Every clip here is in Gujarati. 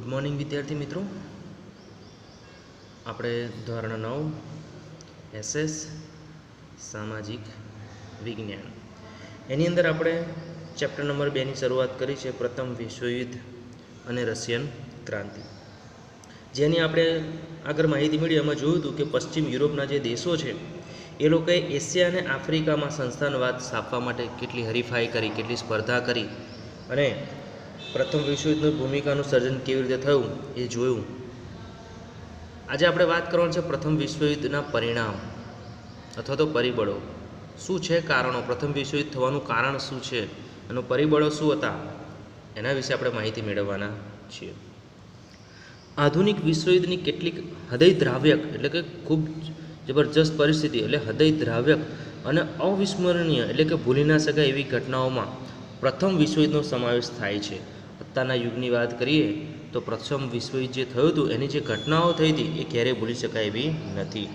ગુડ મોર્નિંગ વિદ્યાર્થી મિત્રો, આપણે ધોરણ 9 એસએસ સામાજિક વિજ્ઞાન એની અંદર આપણે ચેપ્ટર નંબર 2ની શરૂઆત કરી છે, પ્રથમ વિશ્વયુદ્ધ અને રશિયન ક્રાંતિ. જેની આપણે આગળ માહિતી મળી એમાં જોયું હતું કે પશ્ચિમ યુરોપના જે દેશો છે એ લોકોએ એશિયા અને આફ્રિકામાં સંસ્થાનવાદ સ્થાપવા માટે કેટલી હરીફાઈ કરી, કેટલી સ્પર્ધા કરી અને પ્રથમ વિશ્વયુદ્ધની ભૂમિકાનું સર્જન કેવી રીતે થયું એ જોયું. આજે આપણે વાત કરવાની છે પ્રથમ વિશ્વયુદ્ધના પરિણામ અથવા તો પરિબળો શું છે, કારણો, પ્રથમ વિશ્વયુદ્ધ થવાનું કારણ શું છે, એનું પરિબળો શું હતા, એના વિશે આપણે માહિતી મેળવવાના છીએ. આધુનિક વિશ્વયુદ્ધની કેટલીક હૃદયદ્રાવ્યક એટલે કે ખૂબ જબરજસ્ત પરિસ્થિતિ એટલે હૃદયદ્રાવ્યક અને અવિસ્મરણીય એટલે કે ભૂલી ના શકાય એવી ઘટનાઓમાં પ્રથમ વિશ્વયુદ્ધનો સમાવેશ થાય છે. અત્યારના યુગની વાત કરીએ તો પ્રથમ વિશ્વયુદ્ધ જે થયું હતું એની જે ઘટનાઓ થઈ હતી એ ક્યારેય ભૂલી શકાય એવી નથી.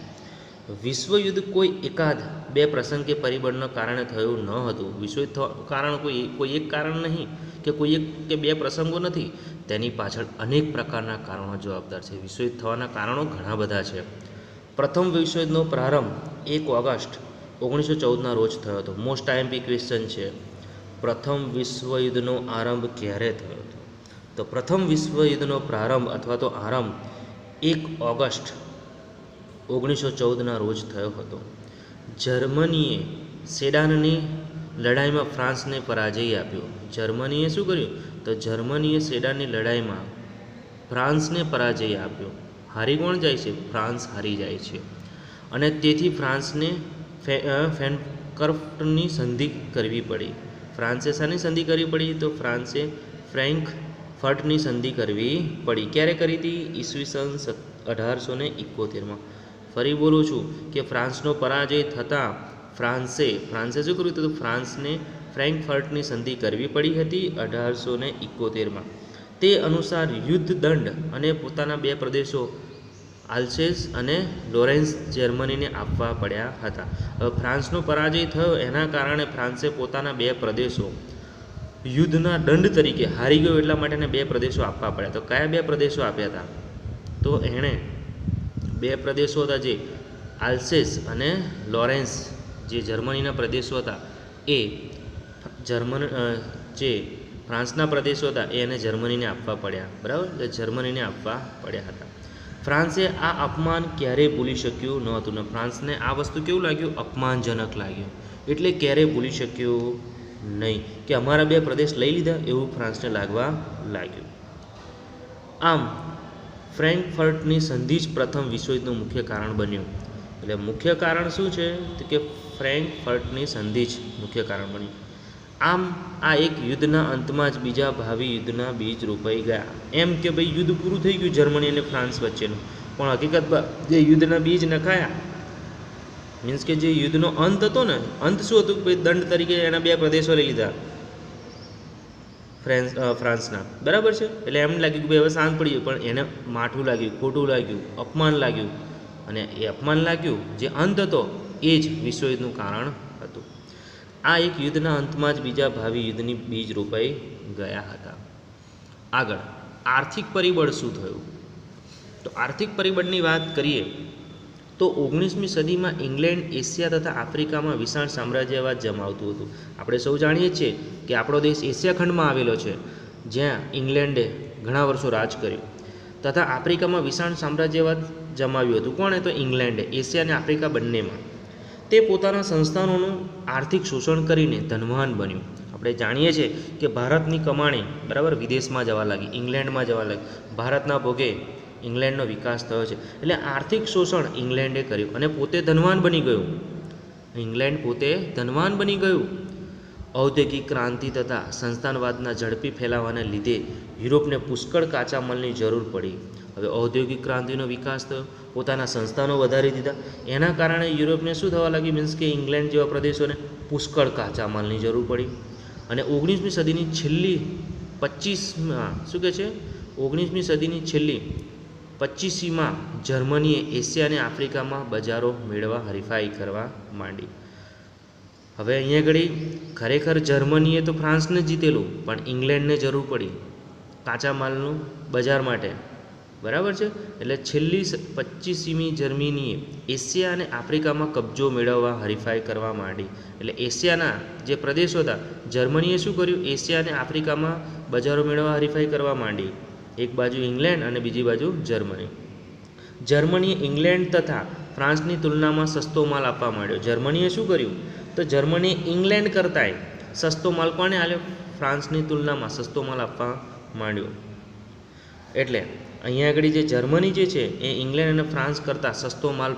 વિશ્વયુદ્ધ કોઈ એકાદ બે પ્રસંગ કે પરિબળના કારણે થયું ન હતું. વિશ્વયુદ્ધ કારણ કોઈ એક કારણ નહીં કે કોઈ એક કે બે પ્રસંગો નથી, તેની પાછળ અનેક પ્રકારના કારણો જવાબદાર છે. વિશ્વયુદ્ધ થવાના કારણો ઘણા બધા છે. પ્રથમ વિશ્વયુદ્ધનો પ્રારંભ 1 ઓગસ્ટ 1914ના રોજ થયો હતો. મોસ્ટ આઈએમપી ક્વેશ્ચન છે, પ્રથમ વિશ્વયુદ્ધનો આરંભ ક્યારે થયો હતો? તો પ્રથમ વિશ્વયુદ્ધનો પ્રારંભ અથવા તો આરંભ 1 ઓગસ્ટ 1914ના રોજ થયો હતો. જર્મનીએ સેડાનની લડાઈમાં ફ્રાન્સને પરાજય આપ્યો. જર્મનીએ શું કર્યું? તો જર્મનીએ સેડાનની લડાઈમાં ફ્રાન્સને પરાજય આપ્યો. હારી કોણ જાય છે? ફ્રાન્સ હારી જાય છે. અને તેથી ફ્રાન્સને ફ્રેન્કફર્ટની સંધિ કરવી પડી. ફ્રાન્સે શાની સંધિ કરવી પડી? તો ફ્રાન્સે ફ્રેન્કફર્ટની સંધિ કરવી પડી. ક્યારે કરી હતી? ઈસવીસન 1871માં. ફરી બોલું છું કે ફ્રાન્સનો પરાજય થતાં ફ્રાન્સે શું કર્યું હતું? ફ્રાન્સને ફ્રેન્કફર્ટની સંધિ કરવી પડી હતી 1871માં. તે અનુસાર યુદ્ધ દંડ અને પોતાના બે પ્રદેશો આલ્સેસ અને લોરેન્સ જર્મનીને આપવા પડ્યા હતા. હવે ફ્રાન્સનો પરાજય થયો એના કારણે ફ્રાન્સે પોતાના બે પ્રદેશો યુદ્ધના દંડ તરીકે હારી ગયો એટલા માટે એને બે પ્રદેશો આપવા પડ્યા. તો કયા બે પ્રદેશો આપ્યા હતા? તો એણે બે પ્રદેશો હતા જે આલ્સેસ અને લોરેન્સ જે જર્મનીના પ્રદેશો હતા એ જે ફ્રાન્સના પ્રદેશો હતા એ એને જર્મનીને આપવા પડ્યા. બરાબર, એટલે જર્મનીને આપવા પડ્યા હતા. ફ્રાન્સે આ અપમાન ક્યારેય ભૂલી શક્યું નહોતું ને ફ્રાન્સને આ વસ્તુ કેવું લાગ્યું? અપમાનજનક લાગ્યું. એટલે ક્યારેય ભૂલી શક્યું નહીં કે અમારા બે પ્રદેશ લઈ લીધા એવું ફ્રાન્સને લાગવા લાગ્યું. આમ ફ્રેન્કફર્ટની સંધિ જ પ્રથમ વિશ્વયુદ્ધનું મુખ્ય કારણ બન્યું. એટલે મુખ્ય કારણ શું છે? તો કે ફ્રેન્કફર્ટની સંધિ જ મુખ્ય કારણ બન્યું. આમ આ એક યુદ્ધના અંતમાં જ બીજા ભાવિ યુદ્ધના બીજ રોપાઈ ગયા. એમ કે ભાઈ યુદ્ધ પૂરું થઈ ગયું જર્મની અને ફ્રાન્સ વચ્ચેનું, પણ હકીકતમાં જે યુદ્ધના બીજ નખાયા મીન્સ કે જે યુદ્ધનો અંત હતો ને, અંત શું હતું? ભાઈ દંડ તરીકે એના બે પ્રદેશો લઈ લીધા ફ્રાન્સના. બરાબર છે, એટલે એમ લાગ્યું કે ભાઈ હવે શાંત પડી ગયું, પણ એને માઠું લાગ્યું, ખોટું લાગ્યું, અપમાન લાગ્યું. અને એ અપમાન લાગ્યું જે અંત હતો એ જ વિશ્વયુદ્ધનું કારણ હતું. આ એક યુદ્ધના અંતમાં જ બીજા ભાવિ યુદ્ધની બીજ રોપાઈ ગયા હતા. આગળ આર્થિક પરિબળ શું થયું? તો આર્થિક પરિબળની વાત કરીએ તો 19મી સદીમાં ઇંગ્લેન્ડ એશિયા તથા આફ્રિકામાં વિશાળ સામ્રાજ્યવાદ જમાવતું હતું. આપણે સૌ જાણીએ છીએ કે આપણો દેશ એશિયા ખંડમાં આવેલો છે જ્યાં ઇંગ્લેન્ડે ઘણા વર્ષો રાજ કર્યું તથા આફ્રિકામાં વિશાળ સામ્રાજ્યવાદ જમાવ્યું હતું. કોણે? તો ઇંગ્લેન્ડે. એશિયા અને આફ્રિકા બંનેમાં તે પોતાના સંસ્થાનોનું આર્થિક શોષણ કરીને ધનવાન બન્યું. આપણે જાણીએ છીએ કે ભારતની કમાણી બરાબર વિદેશમાં જવા લાગી, ઇંગ્લેન્ડમાં જવા લાગી. ભારતના ભોગે ઇંગ્લેન્ડનો વિકાસ થયો છે. એટલે આર્થિક શોષણ ઇંગ્લેન્ડે કર્યું અને પોતે ધનવાન બની ગયું. ઇંગ્લેન્ડ પોતે ધનવાન બની ગયું. ઔદ્યોગિક ક્રાંતિ તથા સંસ્થાનવાદના ઝડપી ફેલાવાના લીધે યુરોપને પુષ્કળ કાચા માલની જરૂર પડી. હવે ઔદ્યોગિક ક્રાંતિનો વિકાસ થયો, પોતાના સંસ્થાનો વધારી દીધા, એના કારણે યુરોપને શું થવા લાગ્યું? મીન્સ કે ઇંગ્લેન્ડ જેવા પ્રદેશોને પુષ્કળ કાચા માલની જરૂર પડી. અને 19મી સદીની છેલ્લી 25માં શું કહે છે? 19મી સદીની છેલ્લી 25સીમાં જર્મનીએ એશિયા અને આફ્રિકામાં બજારો મેળવવા હરીફાઈ કરવા માંડી. હવે અહીંયા ઘડી ખરેખર જર્મનીએ તો ફ્રાન્સને જીતેલું, પણ ઇંગ્લેન્ડને જરૂર પડી. કાચા માલનું બજાર માટે, બરાબર છે. એટલે છેલ્લી 25મી જર્મનીએ એશિયા અને આફ્રિકામાં કબજો મેળવવા હરીફાઈ કરવા માંડી. એટલે એશિયાના જે પ્રદેશો હતા, જર્મનીએ શું કર્યું, એશિયા અને આફ્રિકામાં બજારો મેળવવા હરીફાઈ કરવા માંડી. એક બાજુ ઇંગ્લેન્ડ અને બીજી બાજુ જર્મની. જર્મનીએ ઇંગ્લેન્ડ તથા ફ્રાન્સની તુલનામાં સસ્તો માલ આપવા માંડ્યો. જર્મનીએ શું કર્યું, તો જર્મનીએ ઇંગ્લેન્ડ કરતાંય સસ્તો માલ કોને આપ્યો, ફ્રાન્સની તુલનામાં સસ્તો માલ આપવા માંડ્યો. એટલે અહીંયા આગળ જે જર્મની જે છે એ ઇંગ્લેન્ડ અને ફ્રાન્સ કરતાં સસ્તો માલ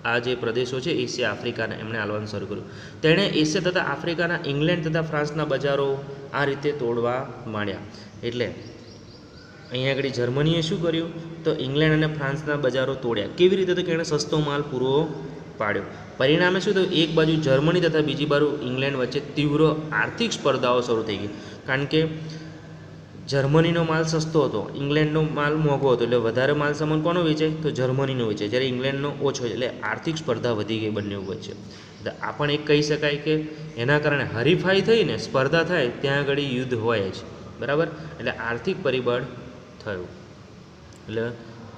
આ જે પ્રદેશો છે એશિયા આફ્રિકાના એમણે આલવાનું શરૂ કર્યું. તેણે એશિયા તથા આફ્રિકાના ઇંગ્લેન્ડ તથા ફ્રાન્સના બજારો આ રીતે તોડવા માંડ્યા. એટલે અહીંયા આગળ જર્મનીએ શું કર્યું, તો ઇંગ્લેન્ડ અને ફ્રાન્સના બજારો તોડ્યા. કેવી રીતે, તો કે એણે સસ્તો માલ પૂરો પાડ્યો. પરિણામે શું થયું, એક બાજુ જર્મની તથા બીજી બાજુ ઇંગ્લેન્ડ વચ્ચે તીવ્ર આર્થિક સ્પર્ધાઓ શરૂ થઈ ગઈ. કારણ કે જર્મનીનો માલ સસ્તો હતો, ઇંગ્લેન્ડનો માલ મોંઘો હતો, એટલે વધારે માલ સામાન કોનો વેચાય, તો જર્મનીનો વેચાય, જ્યારે ઇંગ્લેન્ડનો ઓછો, એટલે આર્થિક સ્પર્ધા વધી ગઈ બંને વચ્ચે. એટલે આ પણ એક કહી શકાય કે એના કારણે હરીફાઈ થઈને સ્પર્ધા થાય ત્યાં આગળ યુદ્ધ હોય જ, બરાબર. એટલે આર્થિક પરિબળ થયું. એટલે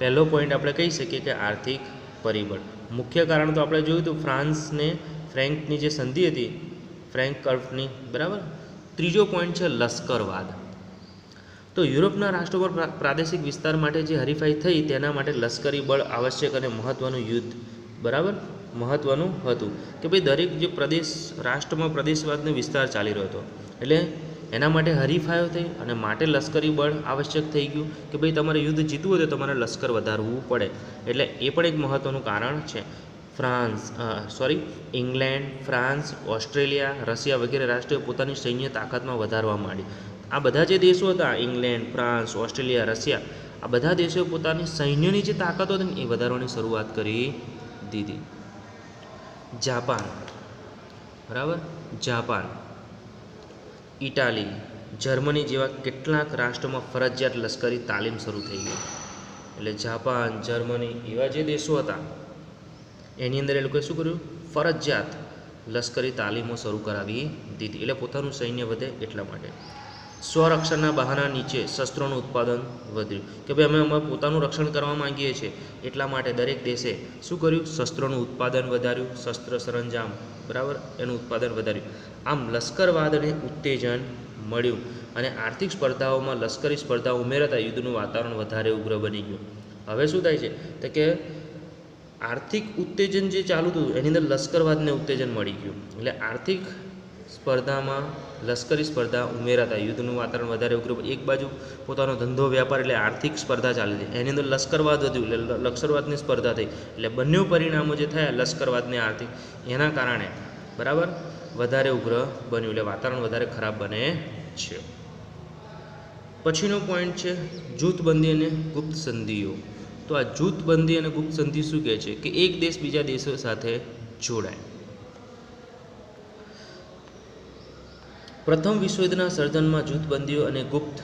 પહેલો પોઈન્ટ આપણે કહી શકીએ કે આર્થિક પરિબળ. મુખ્ય કારણ તો આપણે જોયું હતું ફ્રાન્સને ફ્રેન્કની જે સંધિ હતી, ફ્રેન્ક કર્ફની, બરાબર. ત્રીજો પોઈન્ટ છે લશ્કરવાદ. તો યુરોપના રાષ્ટ્રો પર પ્રાદેશિક વિસ્તાર માટે જે હરીફાઈ થઈ તેના માટે લશ્કરી બળ આવશ્યક અને મહત્ત્વનું યુદ્ધ, બરાબર, મહત્ત્વનું હતું કે ભાઈ દરેક જે પ્રદેશ રાષ્ટ્રમાં પ્રદેશવાદનો વિસ્તાર ચાલી રહ્યો હતો, એટલે એના માટે હરીફાઈઓ થઈ અને માટે લશ્કરી બળ આવશ્યક થઈ ગયું કે ભાઈ તમારે યુદ્ધ જીતવું હોય તો તમારે લશ્કર વધારવું પડે. એટલે એ પણ એક મહત્ત્વનું કારણ છે. ઇંગ્લેન્ડ, ફ્રાન્સ, ઓસ્ટ્રેલિયા, રશિયા વગેરે રાષ્ટ્રોએ પોતાની સૈન્ય તાકાતમાં વધારવા માંડી. આ બધા જે દેશો હતા, ઇંગ્લેન્ડ, ફ્રાન્સ, ઓસ્ટ્રેલિયા, રશિયા, આ બધા દેશોએ પોતાની સૈન્યની જે તાકાતો હતી ને એ વધારવાની શરૂઆત કરી દીધી. જાપાન, બરાબર, જાપાન, ઇટાલી, જર્મની જેવા કેટલાક રાષ્ટ્રોમાં ફરજિયાત લશ્કરી તાલીમ શરૂ થઈ ગઈ. એટલે જાપાન, જર્મની એવા જે દેશો હતા એની અંદર એ લોકોએ શું કર્યું, ફરજિયાત લશ્કરી તાલીમો શરૂ કરાવી દીધી. એટલે પોતાનું સૈન્ય વધે એટલા માટે. સ્વરક્ષણના બહાના નીચે શસ્ત્રોનું ઉત્પાદન વધ્યું કે ભાઈ અમે પોતાનું રક્ષણ કરવા માંગીએ છીએ, એટલા માટે દરેક દેશે શું કર્યું, શસ્ત્રોનું ઉત્પાદન વધાર્યું, શસ્ત્ર સરંજામ, બરાબર, એનું ઉત્પાદન વધાર્યું. આમ લશ્કરવાદને ઉત્તેજન મળ્યું અને આર્થિક સ્પર્ધાઓમાં લશ્કરી સ્પર્ધા ઉમેરાતા યુદ્ધનું વાતાવરણ વધારે ઉગ્ર બની ગયું. હવે શું થાય છે તો કે આર્થિક ઉત્તેજન જે ચાલુ હતું એની અંદર લશ્કરવાદને ઉત્તેજન મળી ગયું. એટલે આર્થિક સ્પર્ધામાં લશ્કરી સ્પર્ધા ઉમેરાતા યુદ્ધનું વાતાવરણ વધારે ઉગ્ર. એક બાજુ પોતાનો ધંધો વ્યાપાર એટલે આર્થિક સ્પર્ધા ચાલી હતી, એની અંદર લશ્કરવાદ વધ્યું એટલે લશ્કરવાદની સ્પર્ધા થઈ. એટલે બંને પરિણામો જે થયા લશ્કરવાદને આર્થિક, એના કારણે, બરાબર, વધારે ઉગ્ર બન્યું. એટલે વાતાવરણ વધારે ખરાબ બને છે. પછીનો પોઈન્ટ છે જૂથબંધી અને ગુપ્ત સંધિઓ. તો આ જૂથબંધી અને ગુપ્ત સંધિ શું કહે છે કે એક દેશ બીજા દેશો સાથે જોડાય. પ્રથમ વિશ્વયુદ્ધના સર્જનમાં જૂથબંધીઓ અને ગુપ્ત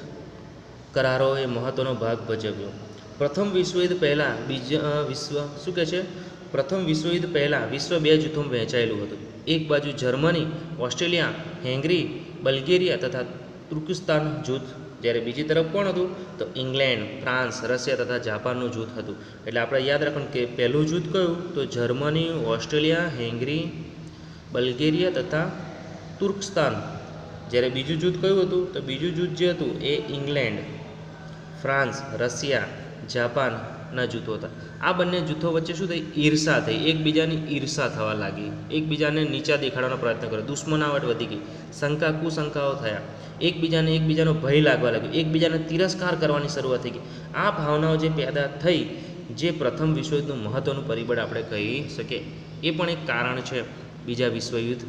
કરારોએ મહત્ત્વનો ભાગ ભજવ્યો. પ્રથમ વિશ્વયુદ્ધ પહેલાં પ્રથમ વિશ્વયુદ્ધ પહેલાં વિશ્વ બે જૂથોમાં વહેંચાયેલું હતું. એક બાજુ જર્મની, ઓસ્ટ્રેલિયા, હેંગરી, બલ્ગેરિયા તથા તુર્કિસ્તાન જૂથ, જ્યારે બીજી તરફ કોણ હતું તો ઇંગ્લેન્ડ, ફ્રાન્સ, રશિયા તથા જાપાનનું જૂથ હતું. એટલે આપણે યાદ રાખવાનું કે પહેલું જૂથ કયું તો જર્મની, ઓસ્ટ્રેલિયા, હેંગરી, બલ્ગેરિયા તથા તુર્કસ્તાન. જ્યારે બીજું જૂથ કયું હતું તો બીજું જૂથ જે હતું એ ઇંગ્લેન્ડ, ફ્રાન્સ, રશિયા, જાપાનના જૂથો હતા. આ બંને જૂથો વચ્ચે શું થઈ, ઈર્ષા થઈ, એકબીજાની ઈર્ષા થવા લાગી, એકબીજાને નીચા દેખાડવાનો પ્રયત્ન કર્યો, દુશ્મનાવટ વધી ગઈ, શંકા કુશંકાઓ થયા, એકબીજાનો ભય લાગવા લાગ્યો, એકબીજાને તિરસ્કાર કરવાની શરૂઆત થઈ ગઈ. આ ભાવનાઓ જે પેદા થઈ, જે પ્રથમ વિશ્વયુદ્ધનું મહત્ત્વનું પરિબળ આપણે કહી શકીએ. એ પણ એક કારણ છે બીજા વિશ્વયુદ્ધ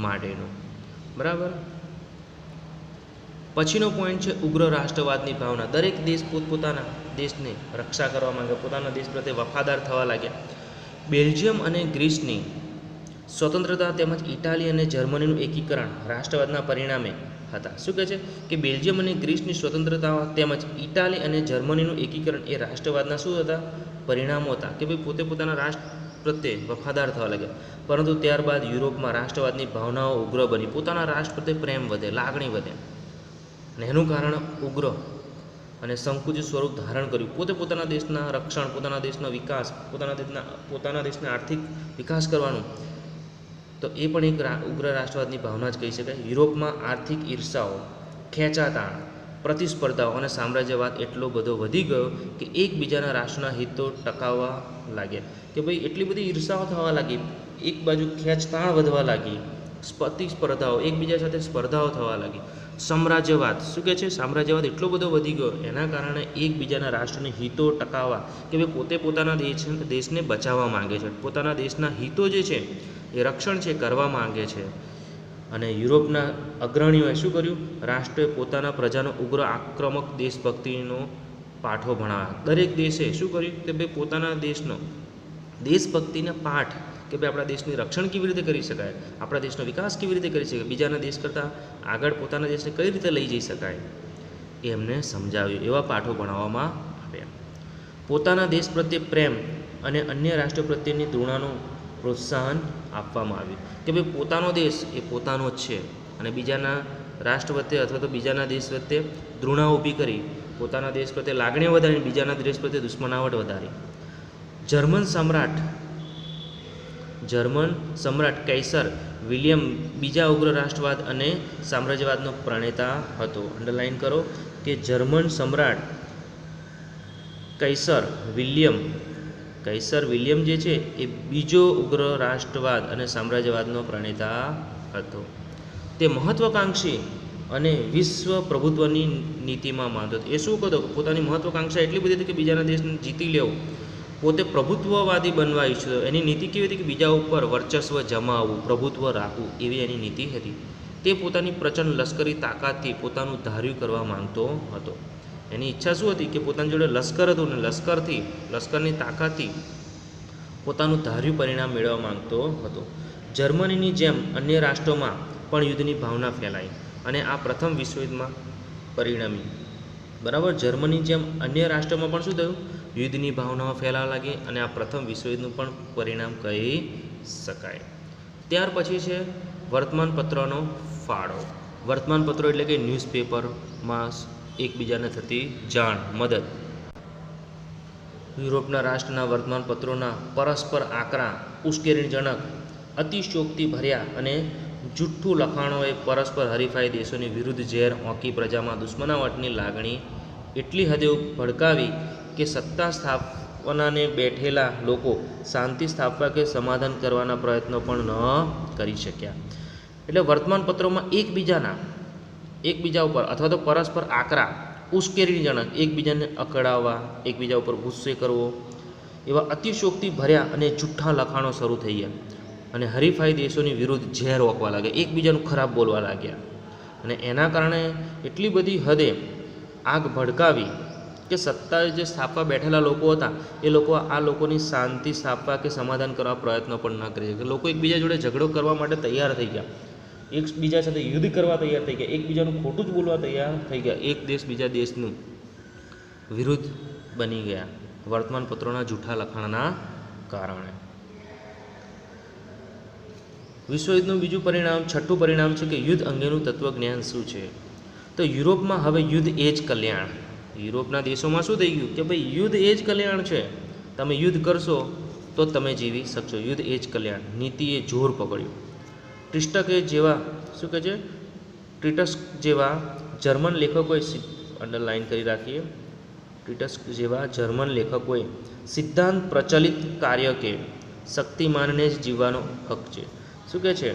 માટેનું, બરાબર. પછીનો પોઈન્ટ છે ઉગ્ર રાષ્ટ્રવાદની ભાવના. દરેક દેશ પોતપોતાના દેશને રક્ષા કરવા માંગે, પોતાના દેશ પ્રત્યે વફાદાર થવા લાગ્યા. બેલ્જિયમ અને ગ્રીસની સ્વતંત્રતા તેમજ ઇટાલી અને જર્મનીનું એકીકરણ રાષ્ટ્રવાદના પરિણામે હતા. શું કહે છે કે બેલ્જિયમ અને ગ્રીસની સ્વતંત્રતા તેમજ ઇટાલી અને જર્મનીનું એકીકરણ એ રાષ્ટ્રવાદના શું હતા, પરિણામો હતા કે ભાઈ પોતે પોતાના રાષ્ટ્ર પ્રત્યે વફાદાર થવા લાગ્યા. પરંતુ ત્યારબાદ યુરોપમાં રાષ્ટ્રવાદની ભાવનાઓ ઉગ્ર બની, પોતાના રાષ્ટ્ર પ્રત્યે પ્રેમ વધે, લાગણી વધે, અને એનું કારણ ઉગ્ર અને સંકુચિત સ્વરૂપ ધારણ કર્યું. પોતે પોતાના દેશના રક્ષણ, પોતાના દેશના વિકાસ, પોતાના દેશના આર્થિક વિકાસ કરવાનું, તો એ પણ એક ઉગ્ર રાષ્ટ્રવાદની ભાવના જ કહી શકાય. યુરોપમાં આર્થિક ઈર્ષાઓ, ખેંચાતાણ, પ્રતિસ્પર્ધાઓ અને સામ્રાજ્યવાદ એટલો બધો વધી ગયો કે એકબીજાના રાષ્ટ્રના હિતો ટકાવવા લાગ્યા. કે ભાઈ એટલી બધી ઈર્ષાઓ થવા લાગી, એક બાજુ ખેંચતાણ વધવા લાગી, પ્રતિસ્પર્ધાઓ, એકબીજા સાથે સ્પર્ધાઓ થવા લાગી. સામ્રાજ્યવાદ, શું કહે છે, સામ્રાજ્યવાદ એટલો બધો વધી ગયો, એના કારણે એકબીજાના રાષ્ટ્રની હિતો ટકાવવા, કે ભાઈ પોતે પોતાના દેશને બચાવવા માંગે છે, પોતાના દેશના હિતો જે છે એ રક્ષણ છે કરવા માંગે છે. અને યુરોપના અગ્રણીઓએ શું કર્યું? રાષ્ટ્રોએ પોતાના પ્રજાનો ઉગ્ર આક્રમક દેશભક્તિનો પાઠો ભણાવ્યા. દરેક દેશે શું કર્યું? કે ભાઈ પોતાના દેશનો દેશભક્તિના પાઠ, કે ભાઈ આપણા દેશની રક્ષણ કેવી રીતે કરી શકાય, આપણા દેશનો વિકાસ કેવી રીતે કરી શકાય, બીજાના દેશ કરતાં આગળ પોતાના દેશને કઈ રીતે લઈ જઈ શકાય, એ એમને સમજાવ્યું. એવા પાઠો ભણાવવામાં આવ્યા. પોતાના દેશ પ્રત્યે પ્રેમ અને અન્ય રાષ્ટ્ર પ્રત્યેની ઘૃણાનું પ્રોત્સાહન આપવામાં આવ્યું. કે ભાઈ પોતાનો દેશ એ પોતાનો જ છે, અને બીજાના રાષ્ટ્ર પ્રત્યે અથવા તો બીજાના દેશ પ્રત્યે ઘૃણા ઊભી કરી, પોતાના દેશ પ્રત્યે લાગણીઓ વધારી, બીજાના દેશ પ્રત્યે દુશ્મનાવટ વધારી. જર્મન સમ્રાટ કૈસર વિલિયમ બીજા ઉગ્ર રાષ્ટ્રવાદ અને સામ્રાજ્યવાદનો પ્રણેતા હતો. અંડરલાઇન કરો કે જર્મન સમ્રાટ કૈસર વિલિયમ જે છે એ બીજો ઉગ્ર રાષ્ટ્રવાદ અને સામ્રાજ્યવાદનો પ્રણેતા હતો. તે મહત્વાકાંક્ષી અને વિશ્વ પ્રભુત્વની નીતિમાં માનતો હતો. એ શું કરતો? પોતાની મહત્વાકાંક્ષા એટલી બધી હતી કે બીજાના દેશને જીતી લેવું, પોતે પ્રભુત્વવાદી બનવા ઈચ્છતો. એની નીતિ કેવી હતી? કે બીજા ઉપર વર્ચસ્વ જમાવવું, પ્રભુત્વ રાખવું, એવી એની નીતિ હતી. તે પોતાની પ્રચંડ લશ્કરી તાકાતથી પોતાનું ધાર્યું કરવા માંગતો હતો. એની ઈચ્છા શું હતી? કે પોતાની જોડે લશ્કર હતું, ને લશ્કરની તાકાતથી પોતાનું ધાર્યું પરિણામ મેળવવા માંગતો હતો. જર્મનીની જેમ અન્ય રાષ્ટ્રોમાં પણ યુદ્ધની ભાવના ફેલાઈ અને આ પ્રથમ વિશ્વયુદ્ધમાં પરિણમી. બરાબર, જર્મની જેમ અન્ય રાષ્ટ્રોમાં પણ શું થયું? યુદ્ધની ભાવનાઓ ફેલાવા લાગી અને આ પ્રથમ વિશ્વયુદ્ધનું પણ પરિણામ કહી શકાય. ત્યાર પછી છે વર્તમાનપત્રનો ફાળો. વર્તમાનપત્રો એટલે કે ન્યૂઝપેપરમાં એકબીજાને થતી જાણ, મદદ. યુરોપના રાષ્ટ્રના વર્તમાનપત્રોના પરસ્પર આકરા, ઉશ્કેરણીજનક, અતિશયોક્તિ ભર્યા અને જુઠ્ઠું લખાણોએ પરસ્પર હરીફાઈ દેશોની વિરુદ્ધ ઝેર ઓંકી પ્રજામાં દુશ્મનાવટની લાગણી એટલી હદે ભડકાવી કે સત્તા સ્થાપનાને બેઠેલા લોકો શાંતિ સ્થાપવા કે સમાધાન કરવાના પ્રયત્નો પણ ન કરી શક્યા. એટલે વર્તમાનપત્રોમાં એકબીજા ઉપર અથવા તો પરસ્પર આકરા, ઉશ્કેરણીજનક, એકબીજાને અકળાવવા, એકબીજા ઉપર ગુસ્સે કરવો, એવા અતિશયોક્તિ ભર્યા અને જુઠ્ઠા લખાણો શરૂ થઈ ગયા અને હરીફાઈ દેશોની વિરુદ્ધ ઝેર ઓકવા લાગ્યા, એકબીજાનું ખરાબ બોલવા લાગ્યા. અને એના કારણે એટલી બધી હદે આગ ભડકાવી કે સત્તા જે સ્થાપવા બેઠેલા લોકો હતા એ લોકો આ લોકોની શાંતિ સ્થાપવા કે સમાધાન કરવા પ્રયત્નો પણ ન કરી શકે. લોકો એકબીજા જોડે ઝઘડો કરવા માટે તૈયાર થઈ ગયા, એકબીજા સાથે યુદ્ધ કરવા તૈયાર થઈ ગયા, એકબીજાનું ખોટું જ બોલવા તૈયાર થઈ ગયા, એક દેશ બીજા દેશનું વિરુદ્ધ બની ગયા વર્તમાનપત્રોના જૂઠા લખાણના કારણે. વિશ્વયુદ્ધનું બીજું પરિણામ, છઠ્ઠું પરિણામ છે કે યુદ્ધ અંગેનું તત્વજ્ઞાન શું છે? તો યુરોપમાં હવે યુદ્ધ એ જ કલ્યાણ. યુરોપના દેશોમાં શું થઈ ગયું? કે ભાઈ યુદ્ધ એ જ કલ્યાણ છે, તમે યુદ્ધ કરશો તો તમે જીવી શકશો, યુદ્ધ એ જ કલ્યાણ. નીતિએ જોર પકડ્યું. ટ્રીટસ જેવા જર્મન લેખકોએ અંડરલાઇન કરી રાખીએ, ટ્રીટસ જેવા જર્મન લેખકોએ સિદ્ધાંત પ્રચલિત કાર્ય કે શક્તિમાનને જ જીવવાનો હક છે. શું કહે છે?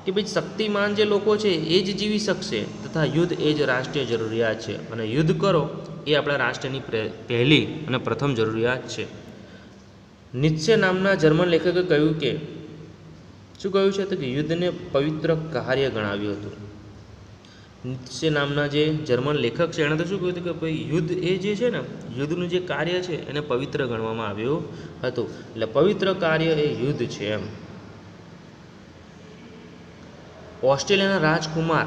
કે ભાઈ શક્તિમાન જે લોકો છે એ જ જીવી શકશે, તથા યુદ્ધ એ જ રાષ્ટ્રીય જરૂરિયાત છે, અને યુદ્ધ કરો એ આપણા રાષ્ટ્રની પહેલી અને પ્રથમ જરૂરિયાત છે. નીત્સે નામના જર્મન લેખકે કહ્યું કે શું કહ્યું છે? તો કે યુદ્ધને પવિત્ર કાર્ય ગણાવ્યું હતું. નીત્સે નામના જે જર્મન લેખક છે એણે તો શું કહ્યું હતું? કે ભાઈ યુદ્ધ એ જે છે ને, યુદ્ધનું જે કાર્ય છે એને પવિત્ર ગણવામાં આવ્યું હતું. એટલે પવિત્ર કાર્ય એ યુદ્ધ છે એમ. ઓસ્ટ્રેલિયાના રાજકુમાર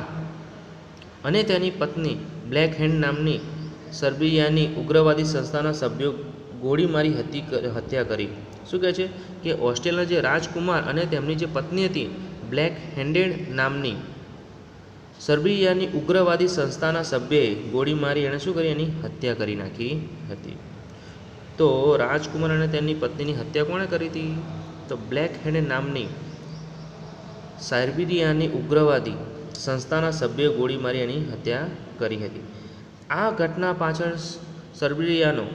અને તેની પત્ની બ્લેક હેન્ડ નામની સર્બિયાની ઉગ્રવાદી સંસ્થાના સભ્યો ગોળી મારી હત્યા કરી. શું કહે છે? કે ઓસ્ટ્રેલિયાના જે રાજકુમાર અને તેમની જે પત્ની હતી બ્લેક હેન્ડેડ નામની સર્બિયાની ઉગ્રવાદી સંસ્થાના સભ્યએ ગોળી મારી અને શું કરી એની હત્યા કરી નાખી હતી. તો રાજકુમાર અને તેની પત્નીની હત્યા કોણે કરી હતી? તો બ્લેક હેન્ડ નામની સર્બિયાની ઉગ્રવાદી સંસ્થાના સભ્યએ ગોળી મારી એની હત્યા કરી હતી. આ ઘટના પાછળ સર્બિયાનો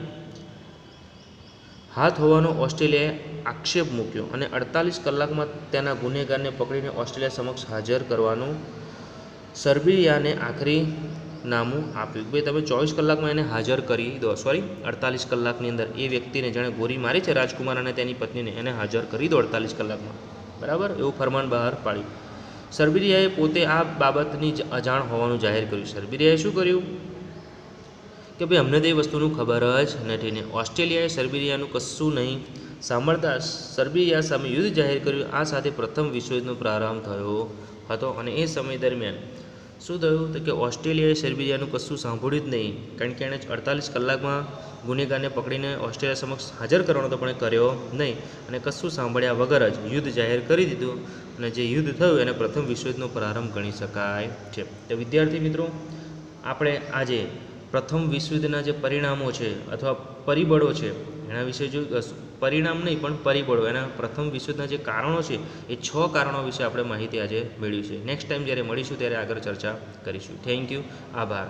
હાથ હોવાનો ઓસ્ટ્રેલિયાએ આક્ષેપ મૂક્યો અને 48 કલાકમાં તેના ગુનેગારને પકડીને ઓસ્ટ્રેલિયા સમક્ષ હાજર કરવાનું સર્બિયાને આખરી નામું આપ્યું. ભાઈ તમે 24 કલાકમાં એને હાજર કરી દો, 48 કલાકની અંદર એ વ્યક્તિને જેણે ગોળી મારી છે રાજકુમાર અને તેની પત્નીને, એને હાજર કરી દો 48 કલાકમાં, બરાબર, એવું ફરમાન બહાર પાડ્યું. સર્બિયાએ પોતે આ બાબતની અજાણ હોવાનું જાહેર કર્યું. સર્બિયાએ શું કર્યું કે ભાઈ અમને તો એ વસ્તુનું ખબર જ નથી ને. ઓસ્ટ્રેલિયાએ સર્બિયાનું કશું નહીં સાંભળતા સર્બિયા સામે યુદ્ધ જાહેર કર્યું. આ સાથે પ્રથમ વિશ્વયુદ્ધનો પ્રારંભ થયો હતો. અને એ સમય દરમિયાન શું થયું તો કે ઓસ્ટ્રેલિયાએ સર્બિયાનું કશું સાંભળ્યું જ નહીં, કારણ કે એણે 48 કલાકમાં ગુનેગારને પકડીને ઓસ્ટ્રેલિયા સમક્ષ હાજર કરવાનો તો પણ કર્યો નહીં, અને કશું સાંભળ્યા વગર જ યુદ્ધ જાહેર કરી દીધું. અને જે યુદ્ધ થયું એને પ્રથમ વિશ્વયુદ્ધનો પ્રારંભ ગણી શકાય છે. તો વિદ્યાર્થી મિત્રો, આપણે આજે પ્રથમ વિશ્વયુદ્ધના જે પરિણામો છે અથવા પરિબળો છે એના વિશે જોયું. પરિણામ નહીં પણ પરિબળો, એના પ્રથમ વિશ્વયુદ્ધના જે કારણો છે એ 6 કારણો વિશે આપણે માહિતી આજે મેળવી છે. નેક્સ્ટ ટાઈમ જ્યારે મળીશું ત્યારે આગળ ચર્ચા કરીશું. થેન્ક યુ, આભાર.